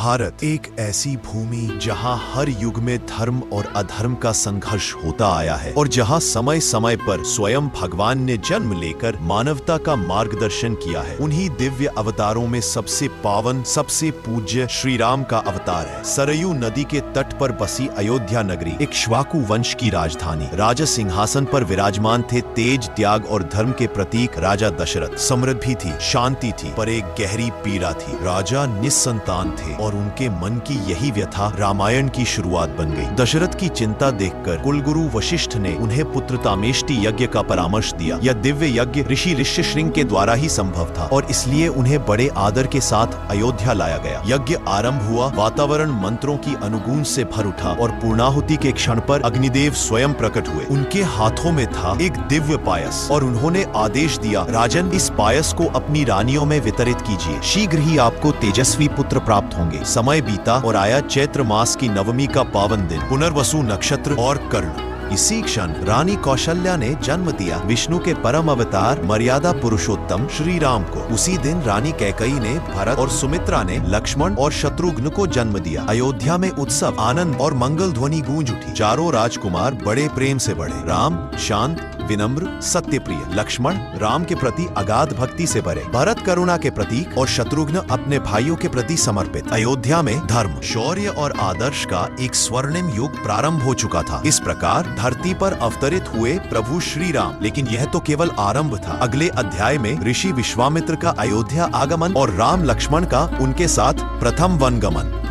भारत एक ऐसी भूमि जहां हर युग में धर्म और अधर्म का संघर्ष होता आया है और जहां समय समय पर स्वयं भगवान ने जन्म लेकर मानवता का मार्गदर्शन किया है। उन्हीं दिव्य अवतारों में सबसे पावन, सबसे पूज्य श्री राम का अवतार है। सरयू नदी के तट पर बसी अयोध्या नगरी इक्ष्वाकु वंश की राजधानी। राजा सिंहासन पर विराजमान थे तेज, त्याग और धर्म के प्रतीक राजा दशरथ। समृद्धि थी, शांति थी, पर एक गहरी पीड़ा थी। राजा निस्संतान थे और उनके मन की यही व्यथा रामायण की शुरुआत बन गई। दशरथ की चिंता देखकर कुलगुरु वशिष्ठ ने उन्हें पुत्रतामेष्टि यज्ञ का परामर्श दिया। यह दिव्य यज्ञ ऋषि ऋष्यशृंग के द्वारा ही संभव था और इसलिए उन्हें बड़े आदर के साथ अयोध्या लाया गया। यज्ञ आरंभ हुआ, वातावरण मंत्रों की अनुगूंज से भर उठा और पूर्णाहुति के क्षण पर अग्निदेव स्वयं प्रकट हुए। उनके हाथों में था एक दिव्य पायस और उन्होंने आदेश दिया, राजन, इस पायस को अपनी रानियों में वितरित कीजिए। शीघ्र ही आपको तेजस्वी पुत्र प्राप्त होंगे। समय बीता और आया चैत्र मास की नवमी का पावन दिन, पुनर्वसु नक्षत्र और कर्ण। इसी क्षण रानी कौशल्या ने जन्म दिया विष्णु के परम अवतार मर्यादा पुरुषोत्तम श्री राम को। उसी दिन रानी कैकेयी ने भरत और सुमित्रा ने लक्ष्मण और शत्रुघ्न को जन्म दिया। अयोध्या में उत्सव, आनंद और मंगल ध्वनि गूंज उठी। चारों राजकुमार बड़े प्रेम से बढ़े। राम शांत, विनम्र, सत्यप्रिय। लक्ष्मण राम के प्रति अगाध भक्ति से भरे। भरत करुणा के प्रतीक और शत्रुघ्न अपने भाइयों के प्रति समर्पित। अयोध्या में धर्म, शौर्य और आदर्श का एक स्वर्णिम युग प्रारंभ हो चुका था। इस प्रकार धरती पर अवतरित हुए प्रभु श्री राम। लेकिन यह तो केवल आरंभ था। अगले अध्याय में ऋषि विश्वामित्र का अयोध्या आगमन और राम लक्ष्मण का उनके साथ प्रथम वनगमन।